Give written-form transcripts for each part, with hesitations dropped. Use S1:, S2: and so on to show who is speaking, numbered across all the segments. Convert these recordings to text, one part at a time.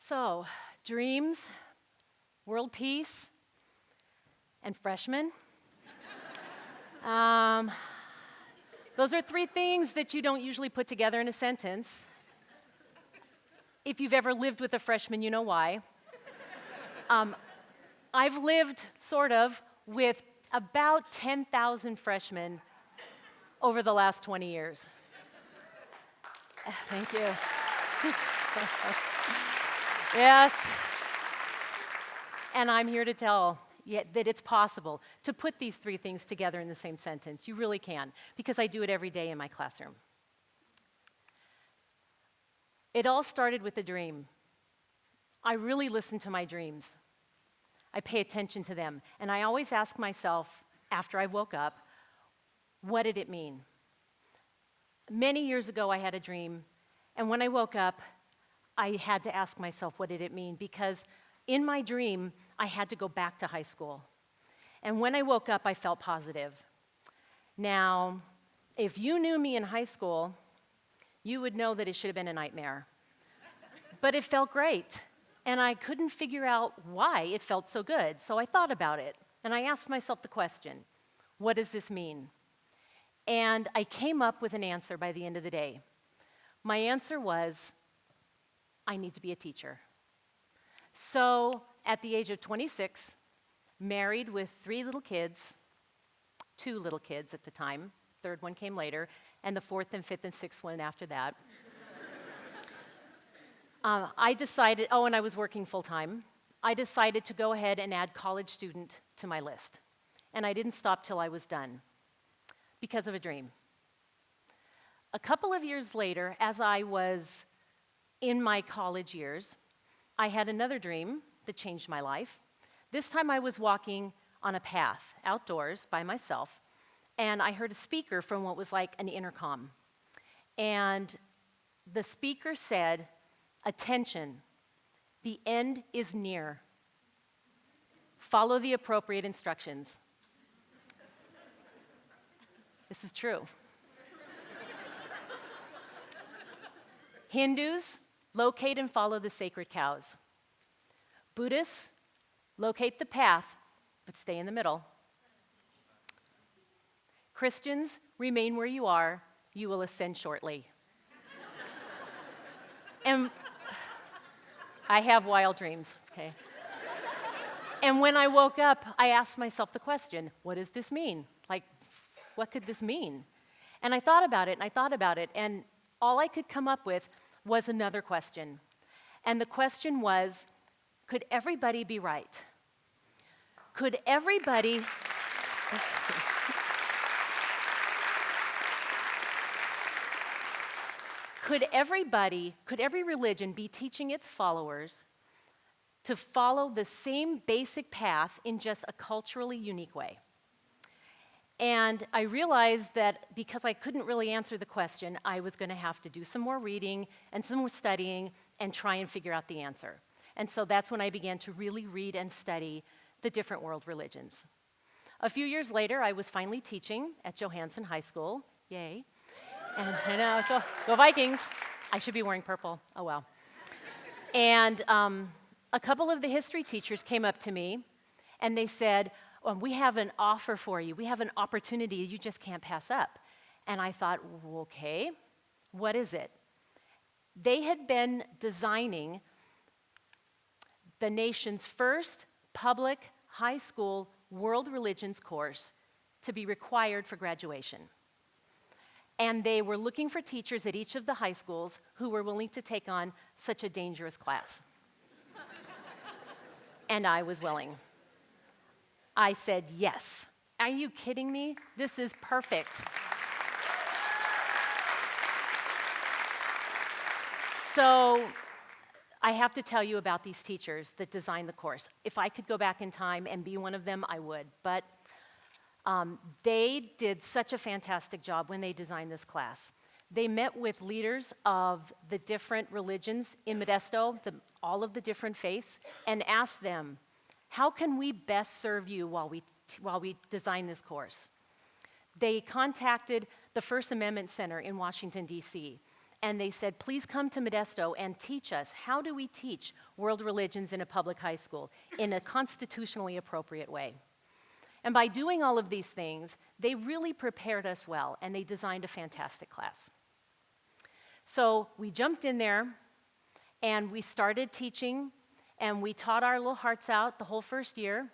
S1: So, dreams, world peace, and freshmen. Those are three things that you don't usually put together in a sentence. If you've ever lived with a freshman, you know why. I've lived, sort of, with about 10,000 freshmen over the last 20 years. Thank you. Yes. And I'm here to tell you that it's possible to put these three things together in the same sentence. You really can, because I do it every day in my classroom. It all started with a dream. I really listen to my dreams. I pay attention to them. And I always ask myself, after I woke up, what did it mean? Many years ago, I had a dream. And when I woke up, I had to ask myself, what did it mean? Because in my dream, I had to go back to high school. And when I woke up, I felt positive. Now, if you knew me in high school, you would know that it should have been a nightmare. But it felt great. And I couldn't figure out why it felt so good. So I thought about it. And I asked myself the question, what does this mean? And I came up with an answer by the end of the day. My answer was, I need to be a teacher. So at the age of 26, married with 3 little kids, 2 little kids at the time, third one came later, and the 4th and 5th and 6th one after that. I decided, and I was working full-time, I decided to go ahead and add college student to my list. And I didn't stop till I was done, because of a dream. A couple of years later, as I was in my college years, I had another dream that changed my life. This time I was walking on a path outdoors by myself, and I heard a speaker from what was like an intercom. And the speaker said, "Attention, the end is near. Follow the appropriate instructions." This is true. Hindus locate and follow the sacred cows. Buddhists locate the path, but stay in the middle. Christians, remain where you are. You will ascend shortly. And I have wild dreams, okay? And when I woke up, I asked myself the question, what does this mean? Like, what could this mean? And I thought about it, and all I could come up with was another question. And the question was, could everybody be right? Could everybody... Could every religion be teaching its followers to follow the same basic path in just a culturally unique way? And I realized that because I couldn't really answer the question, I was going to have to do some more reading and some more studying and try and figure out the answer. And so that's when I began to really read and study the different world religions. A few years later, I was finally teaching at Johansen High School. Yay. And I know, go Vikings. I should be wearing purple. Oh, well. And a couple of the history teachers came up to me, and they said, we have an offer for you. We have an opportunity you just can't pass up. And I thought, okay, what is it? They had been designing the nation's first public high school world religions course to be required for graduation. And they were looking for teachers at each of the high schools who were willing to take on such a dangerous class. And I was willing. I said, yes. Are you kidding me? This is perfect. So I have to tell you about these teachers that designed the course. If I could go back in time and be one of them, I would. But they did such a fantastic job when they designed this class. They met with leaders of the different religions in Modesto, all of the different faiths, and asked them, how can we best serve you while we design this course? They contacted the First Amendment Center in Washington, D.C., and they said, please come to Modesto and teach us. How do we teach world religions in a public high school in a constitutionally appropriate way? And by doing all of these things, they really prepared us well, and they designed a fantastic class. So we jumped in there, and we started teaching, and we taught our little hearts out the whole first year,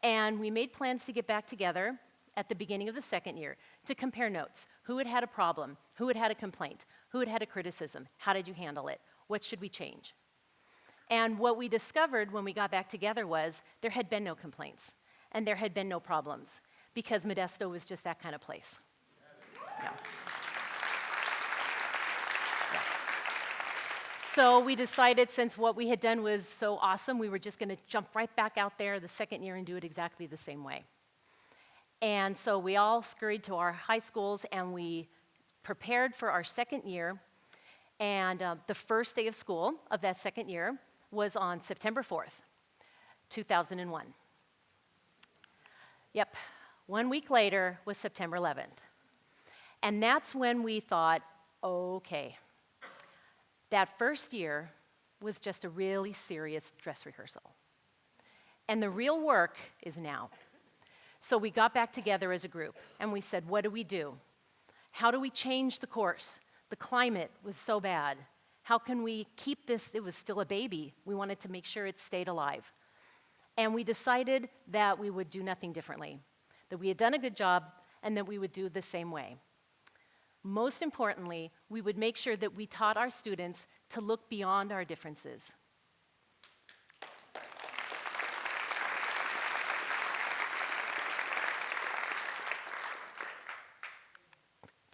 S1: and we made plans to get back together at the beginning of the second year to compare notes. Who had had a problem? Who had had a complaint? Who had had a criticism? How did you handle it? What should we change? And what we discovered when we got back together was there had been no complaints, and there had been no problems, because Modesto was just that kind of place. Yeah. So we decided, since what we had done was so awesome, we were just going to jump right back out there the second year and do it exactly the same way. And so we all scurried to our high schools, and we prepared for our second year. And the first day of school of that second year was on September 4th, 2001. Yep, 1 week later was September 11th. And that's when we thought, okay, that first year was just a really serious dress rehearsal. And the real work is now. So we got back together as a group, and we said, what do we do? How do we change the course? The climate was so bad. How can we keep this? It was still a baby. We wanted to make sure it stayed alive. And we decided that we would do nothing differently, that we had done a good job, and that we would do the same way. Most importantly, we would make sure that we taught our students to look beyond our differences.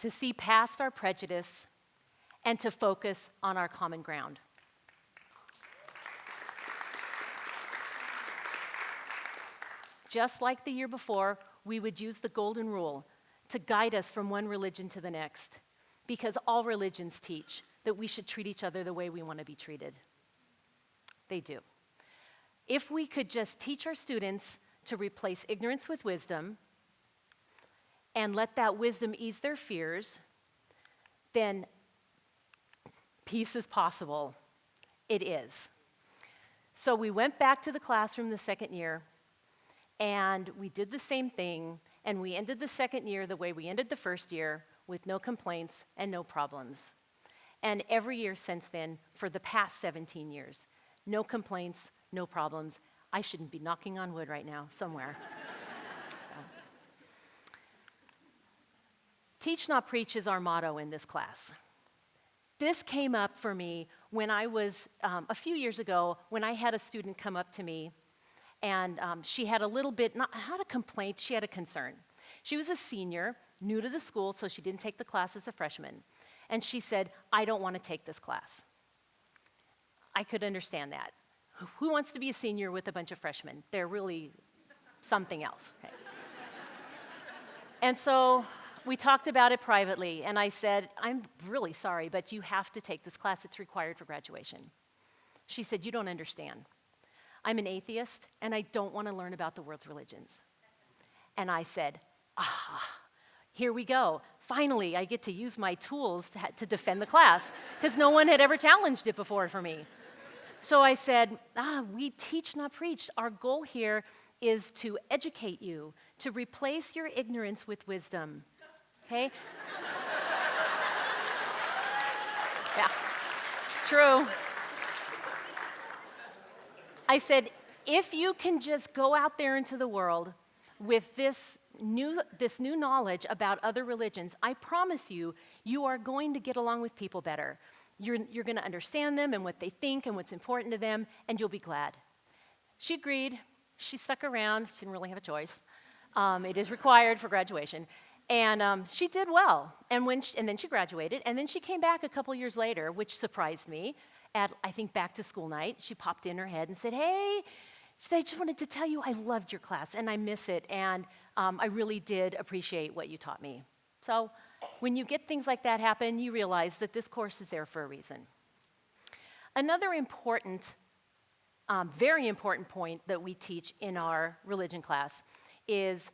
S1: To see past our prejudice and to focus on our common ground. Just like the year before, we would use the golden rule to guide us from one religion to the next, because all religions teach that we should treat each other the way we want to be treated. They do. If we could just teach our students to replace ignorance with wisdom and let that wisdom ease their fears, then peace is possible. It is. So we went back to the classroom the second year, and we did the same thing, and we ended the second year the way we ended the first year, with no complaints and no problems. And every year since then, for the past 17 years, no complaints, no problems. I shouldn't be knocking on wood right now, somewhere. Teach, not preach is our motto in this class. This came up for me when I was, a few years ago, when I had a student come up to me, and she had a little bit, not a complaint, she had a concern. She was a senior, new to the school, so she didn't take the class as a freshman. And she said, I don't want to take this class. I could understand that. Who wants to be a senior with a bunch of freshmen? They're really something else. Okay. And so we talked about it privately, and I said, I'm really sorry, but you have to take this class. It's required for graduation. She said, you don't understand. I'm an atheist, and I don't want to learn about the world's religions. And I said, here we go. Finally, I get to use my tools to defend the class, because no one had ever challenged it before for me. So I said, we teach, not preach. Our goal here is to educate you, to replace your ignorance with wisdom. Okay? Yeah, it's true. I said, if you can just go out there into the world with this new knowledge about other religions, I promise you, you are going to get along with people better. You're going to understand them and what they think and what's important to them, and you'll be glad. She agreed. She stuck around. She didn't really have a choice. It is required for graduation. And she did well. And then she graduated, and then she came back a couple years later, which surprised me. At, I think, back to school night, she popped in her head and said, hey, she said, I just wanted to tell you I loved your class, and I miss it, and I really did appreciate what you taught me. So when you get things like that happen, you realize that this course is there for a reason. Another important, very important point that we teach in our religion class is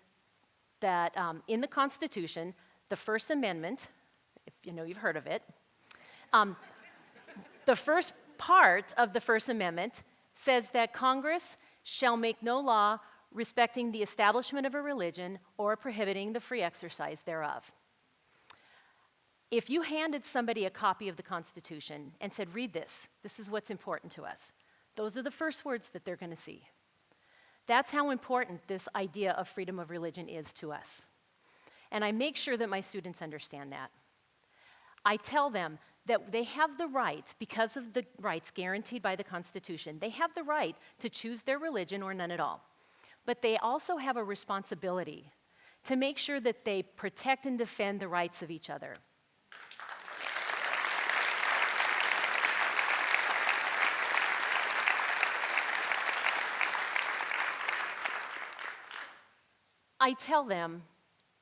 S1: that in the Constitution, the First Amendment, if you know you've heard of it, The first part of the First Amendment says that Congress shall make no law respecting the establishment of a religion or prohibiting the free exercise thereof. If you handed somebody a copy of the Constitution and said, read this is what's important to us, those are the first words that they're going to see. That's how important this idea of freedom of religion is to us. And I make sure that my students understand that. I tell them that they have the right, because of the rights guaranteed by the Constitution, they have the right to choose their religion or none at all. But they also have a responsibility to make sure that they protect and defend the rights of each other. I tell them,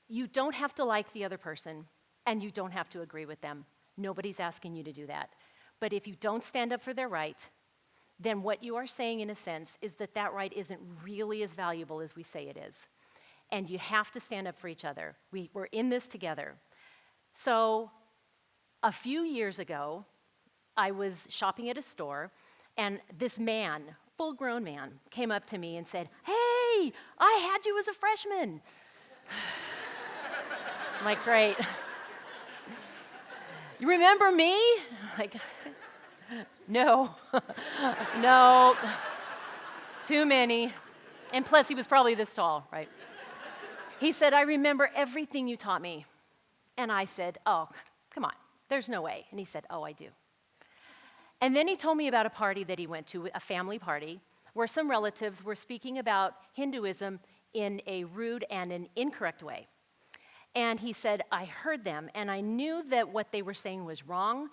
S1: you don't have to like the other person, and you don't have to agree with them. Nobody's asking you to do that. But if you don't stand up for their right, then what you are saying, in a sense, is that that right isn't really as valuable as we say it is. And you have to stand up for each other. We're in this together. So a few years ago, I was shopping at a store, and this man, full-grown man, came up to me and said, "Hey, I had you as a freshman." I'm like, great. You remember me? Like, no. No. Too many. And plus, he was probably this tall, right? He said, "I remember everything you taught me." And I said, "Oh, come on. There's no way." And he said, "Oh, I do." And then he told me about a party that he went to, a family party, where some relatives were speaking about Hinduism in a rude and an incorrect way. And he said, "I heard them, and I knew that what they were saying was wrong,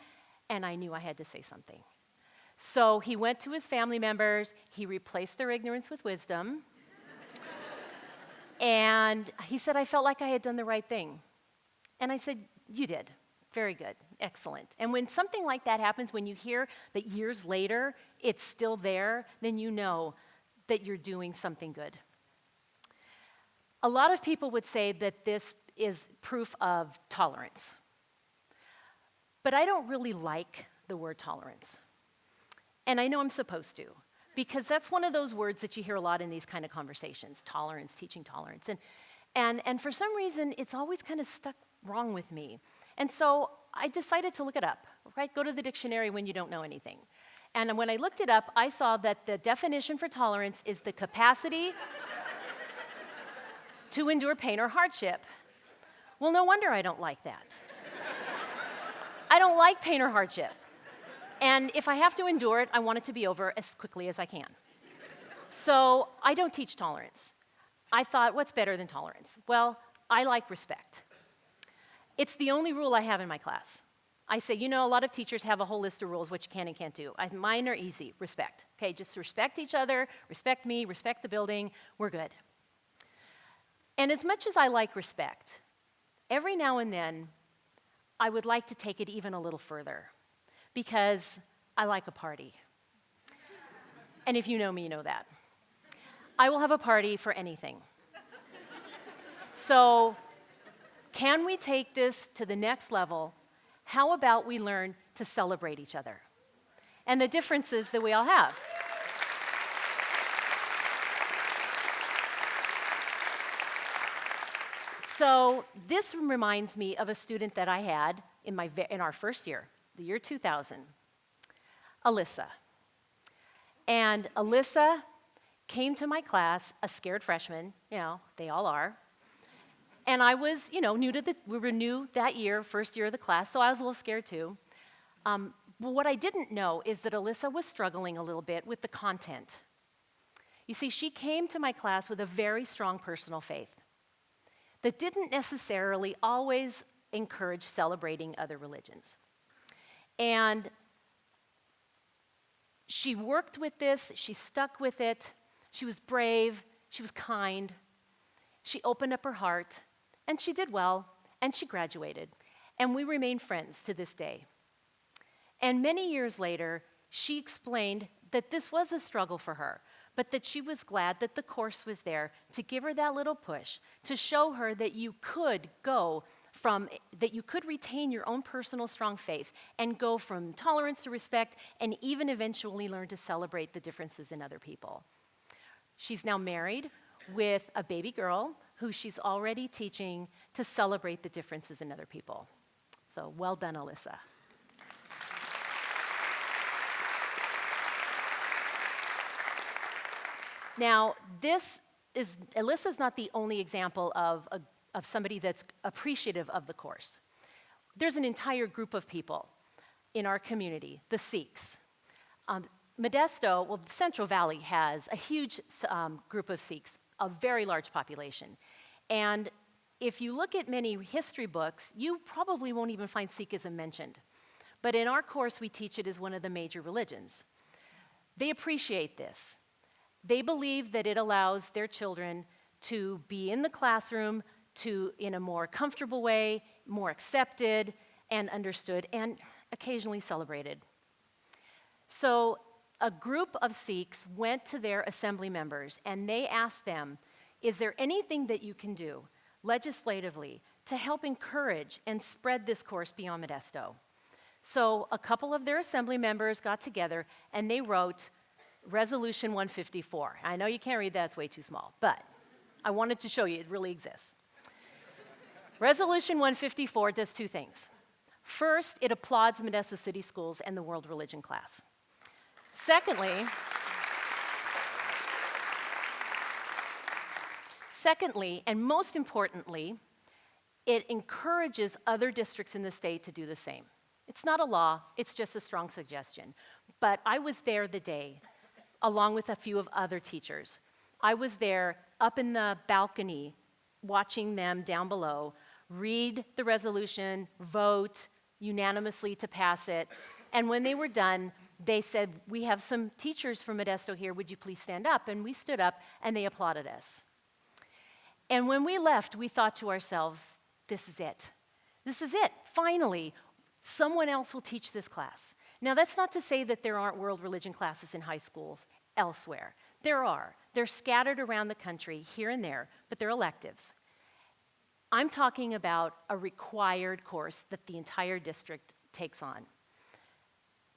S1: and I knew I had to say something." So he went to his family members, he replaced their ignorance with wisdom, and he said, "I felt like I had done the right thing." And I said, "You did. Very good. Excellent." And when something like that happens, when you hear that years later it's still there, then you know that you're doing something good. A lot of people would say that this is proof of tolerance. But I don't really like the word tolerance. And I know I'm supposed to, because that's one of those words that you hear a lot in these kind of conversations, tolerance, teaching tolerance. And for some reason, it's always kind of stuck wrong with me. And so I decided to look it up, right? Go to the dictionary when you don't know anything. And when I looked it up, I saw that the definition for tolerance is the capacity to endure pain or hardship. Well, no wonder I don't like that. I don't like pain or hardship. And if I have to endure it, I want it to be over as quickly as I can. So I don't teach tolerance. I thought, what's better than tolerance? Well, I like respect. It's the only rule I have in my class. I say, a lot of teachers have a whole list of rules, what you can and can't do. Mine are easy, respect. Okay, just respect each other, respect me, respect the building, we're good. And as much as I like respect, every now and then, I would like to take it even a little further, because I like a party. And if you know me, you know that. I will have a party for anything. So, can we take this to the next level? How about we learn to celebrate each other and the differences that we all have? So this reminds me of a student that I had in our first year, the year 2000, Alyssa. And Alyssa came to my class, a scared freshman, they all are. And I was, we were new that year, first year of the class, so I was a little scared too. But what I didn't know is that Alyssa was struggling a little bit with the content. You see, she came to my class with a very strong personal faith that didn't necessarily always encourage celebrating other religions. And she worked with this, she stuck with it, she was brave, she was kind, she opened up her heart, and she did well, and she graduated. And we remain friends to this day. And many years later, she explained that this was a struggle for her, but that she was glad that the course was there to give her that little push, to show her that you could go that you could retain your own personal strong faith and go from tolerance to respect and even eventually learn to celebrate the differences in other people. She's now married with a baby girl who she's already teaching to celebrate the differences in other people. So well done, Alyssa. Now, Alyssa's not the only example of somebody that's appreciative of the course. There's an entire group of people in our community, the Sikhs. Modesto, well, the Central Valley has a huge group of Sikhs, a very large population. And if you look at many history books, you probably won't even find Sikhism mentioned. But in our course, we teach it as one of the major religions. They appreciate this. They believe that it allows their children to be in the classroom in a more comfortable way, more accepted and understood, and occasionally celebrated. So a group of Sikhs went to their assembly members and they asked them, is there anything that you can do legislatively to help encourage and spread this course beyond Modesto? So a couple of their assembly members got together and they wrote Resolution 154. I know you can't read that, it's way too small, but I wanted to show you it really exists. Resolution 154 does two things. First, it applauds Modesto City Schools and the world religion class. Secondly, and most importantly, it encourages other districts in the state to do the same. It's not a law, it's just a strong suggestion. But I was there the day, along with a few of other teachers. I was there up in the balcony, watching them down below read the resolution, vote unanimously to pass it. And when they were done, they said, we have some teachers from Modesto here, would you please stand up? And we stood up and they applauded us. And when we left, we thought to ourselves, this is it. This is it. Finally, someone else will teach this class. Now, that's not to say that there aren't world religion classes in high schools elsewhere. There are. They're scattered around the country, here and there, but they're electives. I'm talking about a required course that the entire district takes on.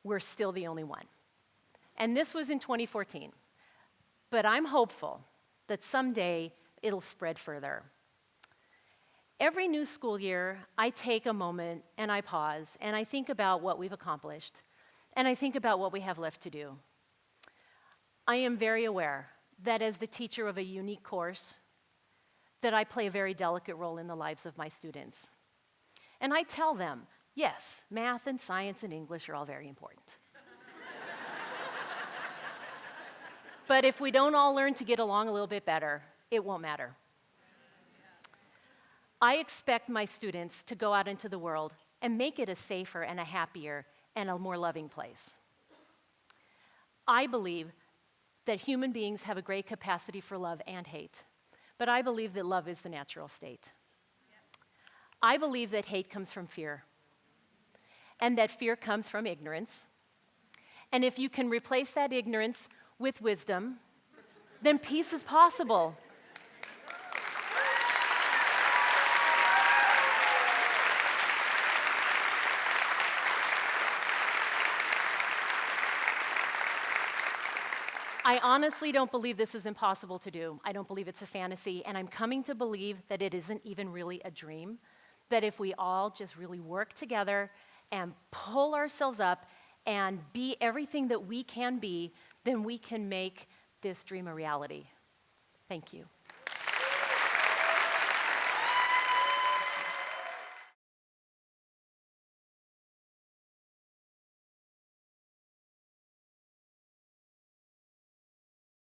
S1: We're still the only one. And this was in 2014. But I'm hopeful that someday it'll spread further. Every new school year, I take a moment and I pause and I think about what we've accomplished and I think about what we have left to do. I am very aware that as the teacher of a unique course, that I play a very delicate role in the lives of my students. And I tell them, yes, math and science and English are all very important. But if we don't all learn to get along a little bit better, it won't matter. I expect my students to go out into the world and make it a safer and a happier and a more loving place. I believe that human beings have a great capacity for love and hate, but I believe that love is the natural state. I believe that hate comes from fear, and that fear comes from ignorance. And if you can replace that ignorance with wisdom, then peace is possible. I honestly don't believe this is impossible to do. I don't believe it's a fantasy, and I'm coming to believe that it isn't even really a dream, that if we all just really work together and pull ourselves up and be everything that we can be, then we can make this dream a reality. Thank you.